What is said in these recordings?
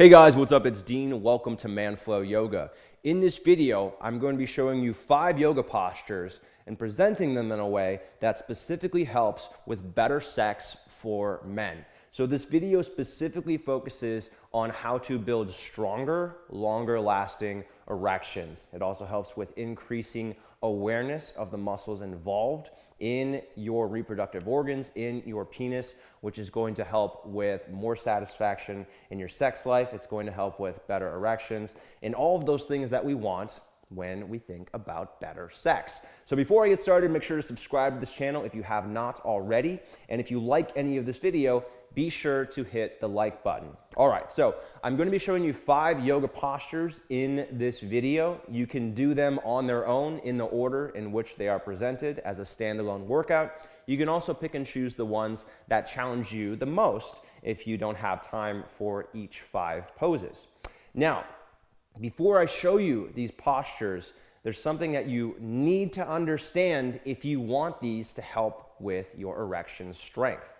Hey guys, what's up? It's Dean. Welcome to ManFlow Yoga. In this video, I'm going to be showing you 5 yoga postures and presenting them in a way that specifically helps with better sex for men. So this video specifically focuses on how to build stronger, longer lasting erections. It also helps with increasing awareness of the muscles involved in your reproductive organs, in your penis, which is going to help with more satisfaction in your sex life. It's going to help with better erections and all of those things that we want when we think about better sex. So before I get started, make sure to subscribe to this channel if you have not already. And if you like any of this video, be sure to hit the like button. All right, so I'm going to be showing you 5 yoga postures in this video. You can do them on their own in the order in which they are presented as a standalone workout. You can also pick and choose the ones that challenge you the most if you don't have time for each 5 poses. Now, before I show you these postures, there's something that you need to understand if you want these to help with your erection strength.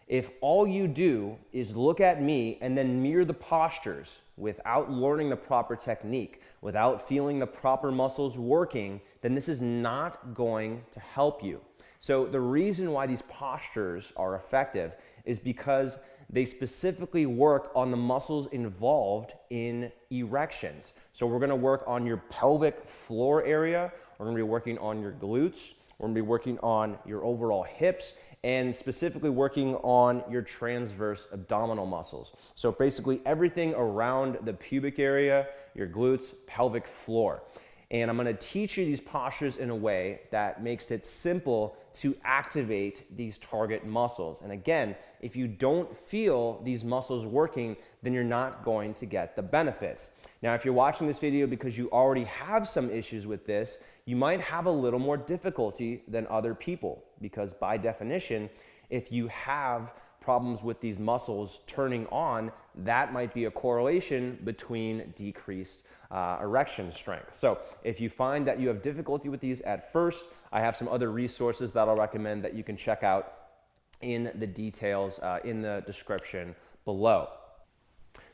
If all you do is look at me and then mirror the postures without learning the proper technique, without feeling the proper muscles working, then this is not going to help you. So the reason why these postures are effective is because they specifically work on the muscles involved in erections. So we're gonna work on your pelvic floor area, we're gonna be working on your glutes, we're gonna be working on your overall hips, and specifically working on your transverse abdominal muscles. So basically everything around the pubic area, your glutes, pelvic floor. And I'm gonna teach you these postures in a way that makes it simple to activate these target muscles. And again, if you don't feel these muscles working, then you're not going to get the benefits. Now, if you're watching this video because you already have some issues with this, you might have a little more difficulty than other people, because by definition, if you have problems with these muscles turning on, that might be a correlation between decreased erection strength. So if you find that you have difficulty with these at first, I have some other resources that I'll recommend that you can check out in the details in the description below.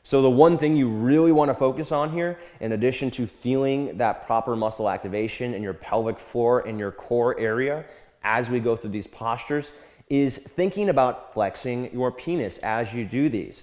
So the one thing you really want to focus on here, in addition to feeling that proper muscle activation in your pelvic floor and your core area as we go through these postures, is thinking about flexing your penis as you do these.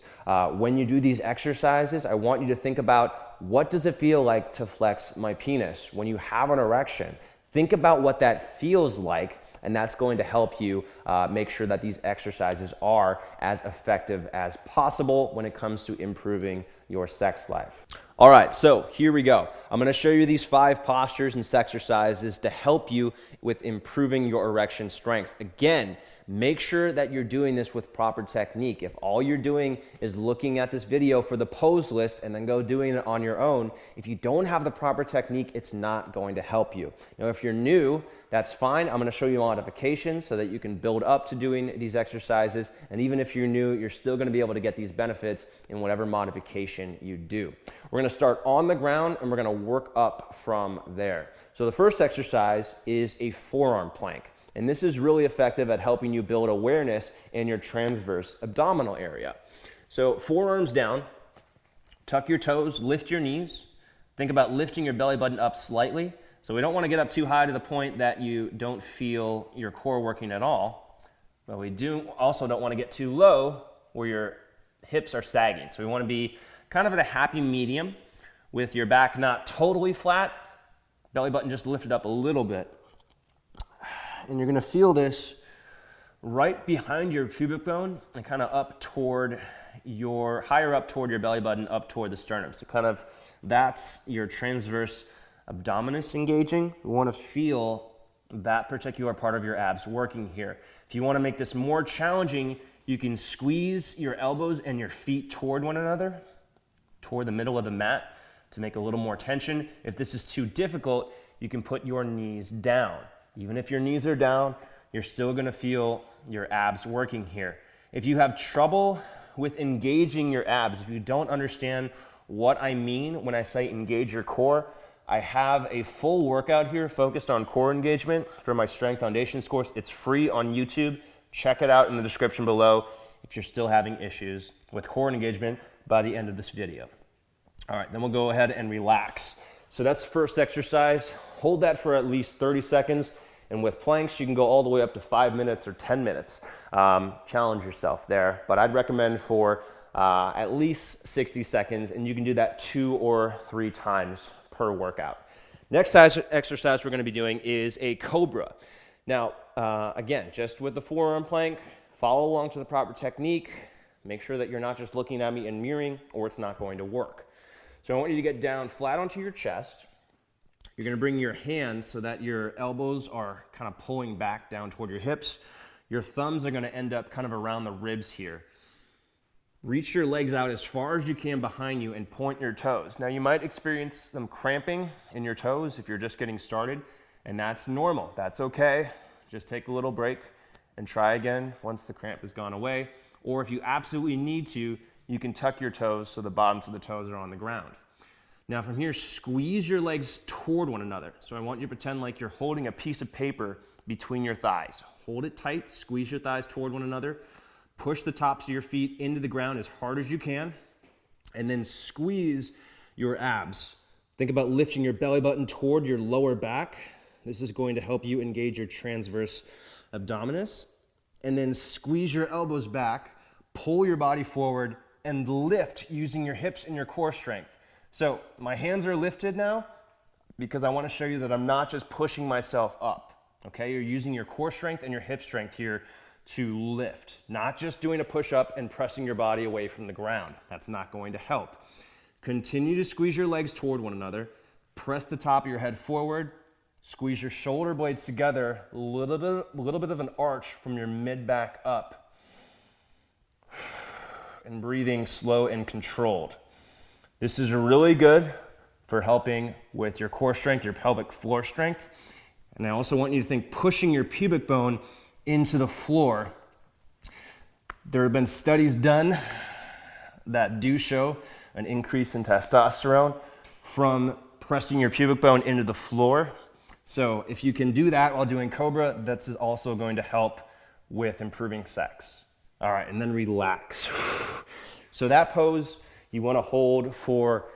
When you do these exercises, I want you to think about, what does it feel like to flex my penis? When you have an erection, think about what that feels like, and that's going to help you make sure that these exercises are as effective as possible when it comes to improving your sex life. All right, so here we go. I'm gonna show you these 5 postures and exercises to help you with improving your erection strength. Again, make sure that you're doing this with proper technique. If all you're doing is looking at this video for the pose list and then go doing it on your own, if you don't have the proper technique, it's not going to help you. Now, if you're new, that's fine. I'm gonna show you modifications so that you can build up to doing these exercises. And even if you're new, you're still gonna be able to get these benefits in whatever modification you do. We're gonna start on the ground and we're gonna work up from there. So the first exercise is a forearm plank. And this is really effective at helping you build awareness in your transverse abdominal area. So forearms down, tuck your toes, lift your knees. Think about lifting your belly button up slightly. So we don't want to get up too high to the point that you don't feel your core working at all. But we also don't want to get too low where your hips are sagging. So we want to be kind of at a happy medium with your back not totally flat, belly button just lifted up a little bit. And you're going to feel this right behind your pubic bone and kind of up toward higher up toward your belly button, up toward the sternum. So kind of that's your transverse abdominis engaging. We want to feel that particular part of your abs working here. If you want to make this more challenging, you can squeeze your elbows and your feet toward one another, toward the middle of the mat to make a little more tension. If this is too difficult, you can put your knees down. Even if your knees are down, you're still going to feel your abs working here. If you have trouble with engaging your abs, if you don't understand what I mean when I say engage your core, I have a full workout here focused on core engagement for my Strength Foundations course. It's free on YouTube. Check it out in the description below if you're still having issues with core engagement. by the end of this video. All right, then we'll go ahead and relax. So that's first exercise. Hold that for at least 30 seconds. And with planks, you can go all the way up to 5 minutes or 10 minutes. Challenge yourself there. But I'd recommend for at least 60 seconds, and you can do that 2 or 3 times per workout. Next exercise we're going to be doing is a Cobra. Now, again, just with the forearm plank, follow along to the proper technique. Make sure that you're not just looking at me and mirroring, or it's not going to work. So I want you to get down flat onto your chest. You're going to bring your hands so that your elbows are kind of pulling back down toward your hips. Your thumbs are going to end up kind of around the ribs here. Reach your legs out as far as you can behind you and point your toes. Now you might experience some cramping in your toes if you're just getting started, and that's normal. That's okay. Just take a little break and try again once the cramp has gone away. Or if you absolutely need to, you can tuck your toes so the bottoms of the toes are on the ground. Now from here, squeeze your legs toward one another. So I want you to pretend like you're holding a piece of paper between your thighs. Hold it tight, squeeze your thighs toward one another. Push the tops of your feet into the ground as hard as you can, and then squeeze your abs. Think about lifting your belly button toward your lower back. This is going to help you engage your transverse abdominis. And then squeeze your elbows back, pull your body forward, and lift using your hips and your core strength. So my hands are lifted now because I want to show you that I'm not just pushing myself up. Okay, you're using your core strength and your hip strength here to lift, not just doing a push-up and pressing your body away from the ground. That's not going to help. Continue to squeeze your legs toward one another. Press the top of your head forward. Squeeze your shoulder blades together. A little bit of an arch from your mid-back up. And breathing slow and controlled. This is really good for helping with your core strength, your pelvic floor strength. And I also want you to think pushing your pubic bone into the floor. There have been studies done that do show an increase in testosterone from pressing your pubic bone into the floor. So if you can do that while doing Cobra, that's also going to help with improving sex. All right, and then relax. So that pose you want to hold for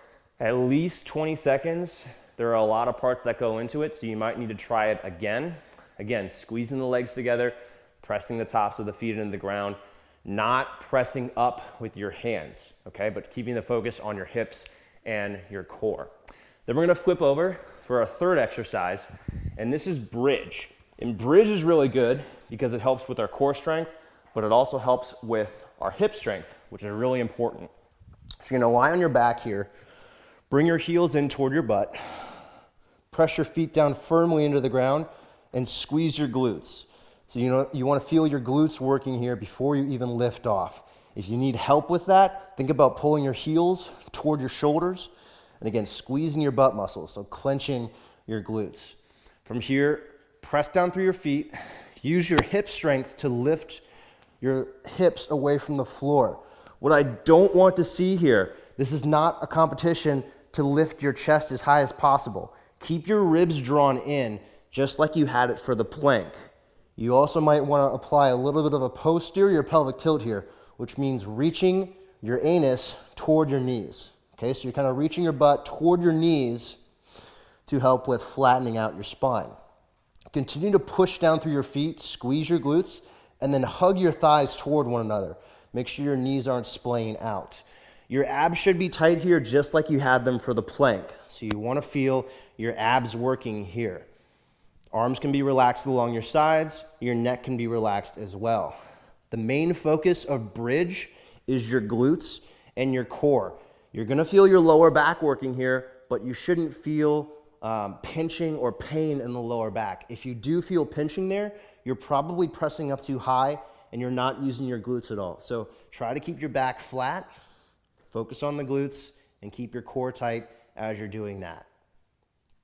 at least 20 seconds. There are a lot of parts that go into it, so you might need to try it again. Again, squeezing the legs together, pressing the tops of the feet into the ground, not pressing up with your hands, okay? But keeping the focus on your hips and your core. Then we're gonna flip over for our third exercise, and this is bridge. And bridge is really good because it helps with our core strength, but it also helps with our hip strength, which is really important. So you're gonna lie on your back here, bring your heels in toward your butt, press your feet down firmly into the ground, and squeeze your glutes. So you want to feel your glutes working here before you even lift off. If you need help with that, think about pulling your heels toward your shoulders, and again, squeezing your butt muscles, so clenching your glutes. From here, press down through your feet, use your hip strength to lift your hips away from the floor. What I don't want to see here, this is not a competition to lift your chest as high as possible. Keep your ribs drawn in, just like you had it for the plank. You also might want to apply a little bit of a posterior pelvic tilt here, which means reaching your anus toward your knees. Okay, so you're kind of reaching your butt toward your knees to help with flattening out your spine. Continue to push down through your feet, squeeze your glutes, and then hug your thighs toward one another. Make sure your knees aren't splaying out. Your abs should be tight here just like you had them for the plank. So you want to feel your abs working here. Arms can be relaxed along your sides. Your neck can be relaxed as well. The main focus of bridge is your glutes and your core. You're going to feel your lower back working here, but you shouldn't feel pinching or pain in the lower back. If you do feel pinching there, you're probably pressing up too high and you're not using your glutes at all. So try to keep your back flat, focus on the glutes, and keep your core tight as you're doing that.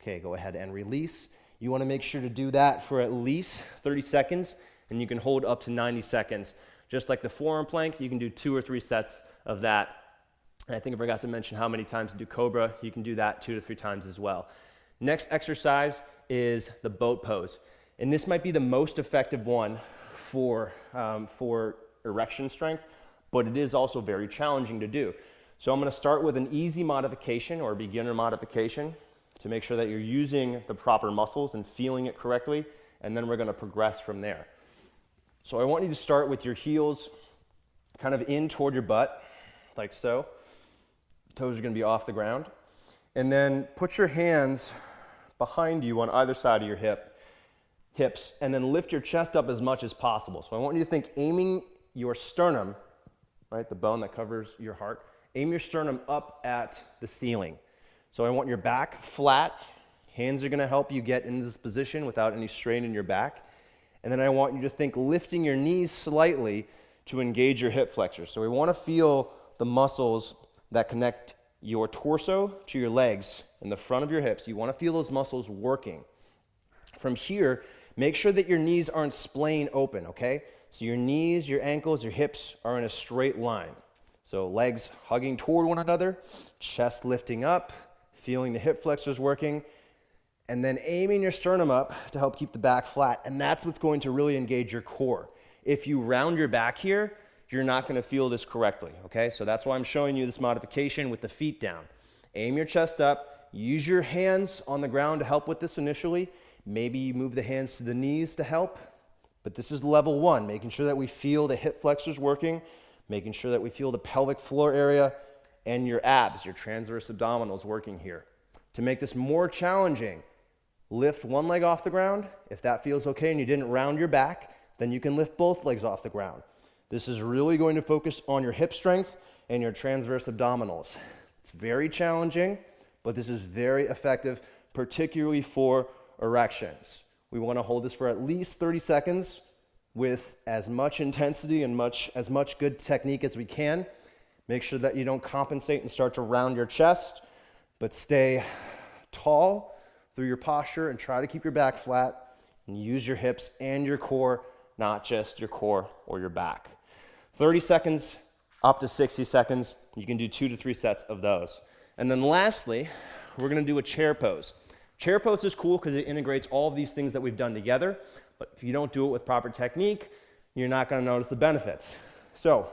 Okay, go ahead and release. You want to make sure to do that for at least 30 seconds, and you can hold up to 90 seconds. Just like the forearm plank, you can do 2 or 3 sets of that. And I think I forgot to mention how many times to do Cobra. You can do that 2 to 3 times as well. Next exercise is the boat pose. And this might be the most effective one for erection strength, but it is also very challenging to do. So I'm going to start with an easy modification or beginner modification to make sure that you're using the proper muscles and feeling it correctly, and then we're going to progress from there. So I want you to start with your heels kind of in toward your butt, like so. Toes are going to be off the ground. And then put your hands behind you on either side of your hips, and then lift your chest up as much as possible. So I want you to think aiming your sternum, right, the bone that covers your heart, aim your sternum up at the ceiling. So I want your back flat. Hands are going to help you get into this position without any strain in your back. And then I want you to think lifting your knees slightly to engage your hip flexors. So we want to feel the muscles that connect your torso to your legs in the front of your hips. You want to feel those muscles working. From here, make sure that your knees aren't splaying open, okay? So your knees, your ankles, your hips are in a straight line. So legs hugging toward one another, chest lifting up, feeling the hip flexors working, and then aiming your sternum up to help keep the back flat, and that's what's going to really engage your core. If you round your back here, you're not going to feel this correctly, okay? So that's why I'm showing you this modification with the feet down. Aim your chest up, use your hands on the ground to help with this initially. Maybe you move the hands to the knees to help, but this is level one, making sure that we feel the hip flexors working, making sure that we feel the pelvic floor area and your abs, your transverse abdominals working here. To make this more challenging, lift one leg off the ground. If that feels okay and you didn't round your back, then you can lift both legs off the ground. This is really going to focus on your hip strength and your transverse abdominals. It's very challenging, but this is very effective, particularly for erections. We want to hold this for at least 30 seconds with as much intensity and as much good technique as we can. Make sure that you don't compensate and start to round your chest, but stay tall through your posture and try to keep your back flat and use your hips and your core, not just your core or your back. 30 seconds up to 60 seconds. You can do 2 to 3 sets of those. And then lastly, we're going to do a chair pose. Chair pose is cool because it integrates all of these things that we've done together, but if you don't do it with proper technique, you're not going to notice the benefits. So,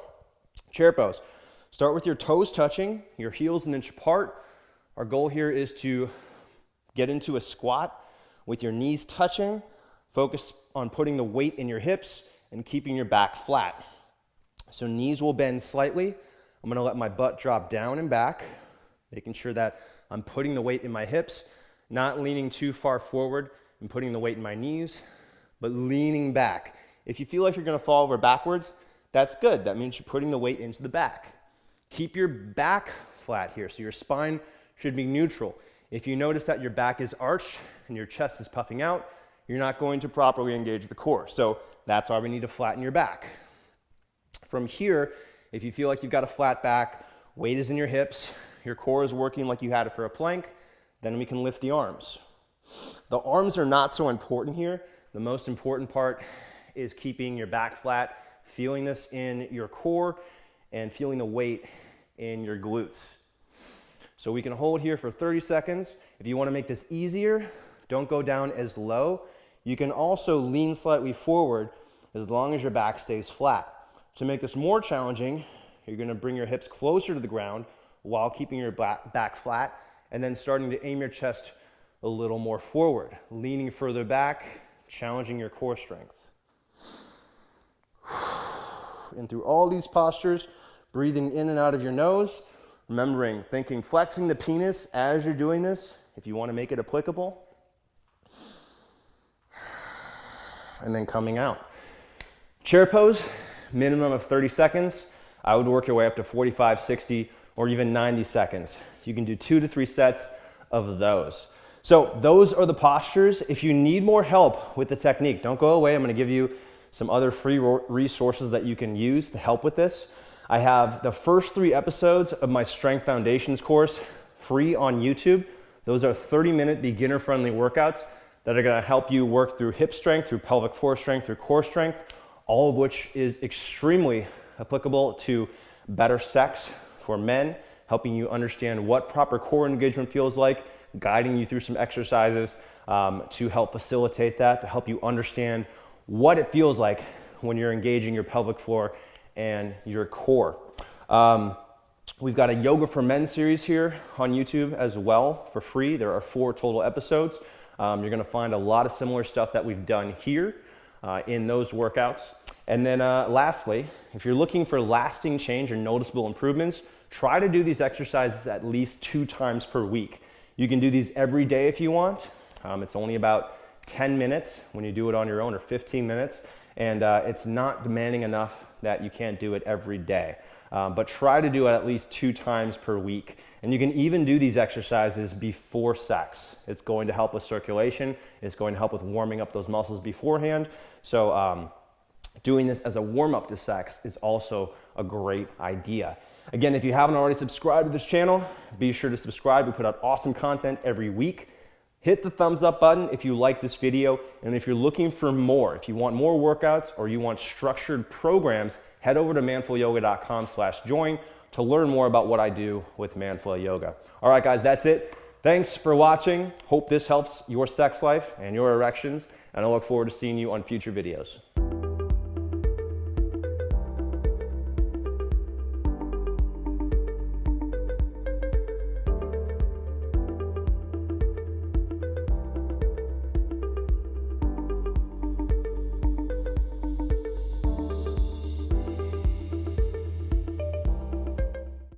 chair pose. Start with your toes touching, your heels an inch apart. Our goal here is to get into a squat with your knees touching. Focus on putting the weight in your hips and keeping your back flat. So knees will bend slightly. I'm going to let my butt drop down and back, making sure that I'm putting the weight in my hips, not leaning too far forward and putting the weight in my knees, but leaning back. If you feel like you're going to fall over backwards, that's good. That means you're putting the weight into the back. Keep your back flat here, so your spine should be neutral. If you notice that your back is arched and your chest is puffing out, you're not going to properly engage the core. So that's why we need to flatten your back. From here, if you feel like you've got a flat back, weight is in your hips, your core is working like you had it for a plank, then we can lift the arms. The arms are not so important here. The most important part is keeping your back flat, feeling this in your core, and feeling the weight in your glutes. So we can hold here for 30 seconds. If you want to make this easier, don't go down as low. You can also lean slightly forward as long as your back stays flat. To make this more challenging, you're going to bring your hips closer to the ground while keeping your back flat, and then starting to aim your chest a little more forward, leaning further back, challenging your core strength. And through all these postures, breathing in and out of your nose, remembering, thinking, flexing the penis as you're doing this, if you want to make it applicable. And then coming out. Chair pose, minimum of 30 seconds. I would work your way up to 45, 60, or even 90 seconds. You can do 2 to 3 sets of those. So those are the postures. If you need more help with the technique, don't go away. I'm going to give you some other free resources that you can use to help with this. I have the first 3 episodes of my Strength Foundations course free on YouTube. Those are 30-minute beginner-friendly workouts that are going to help you work through hip strength, through pelvic floor strength, through core strength, all of which is extremely applicable to better sex for men, helping you understand what proper core engagement feels like, guiding you through some exercises to help facilitate that, to help you understand what it feels like when you're engaging your pelvic floor and your core. We've got a Yoga for Men series here on YouTube as well for free. There are 4 total episodes. You're gonna find a lot of similar stuff that we've done here in those workouts. And then lastly, if you're looking for lasting change or noticeable improvements, try to do these exercises at least 2 times per week. You can do these every day if you want. It's only about 10 minutes when you do it on your own, or 15 minutes. And it's not demanding enough that you can't do it every day. But try to do it at least 2 times per week. And you can even do these exercises before sex. It's going to help with circulation. It's going to help with warming up those muscles beforehand. So doing this as a warm-up to sex is also a great idea. Again, if you haven't already subscribed to this channel, be sure to subscribe. We put out awesome content every week. Hit the thumbs up button if you like this video, and if you're looking for more, if you want more workouts or you want structured programs, head over to manflowyoga.com/join to learn more about what I do with Manflow Yoga. All right, guys, that's it. Thanks for watching. Hope this helps your sex life and your erections, and I look forward to seeing you on future videos.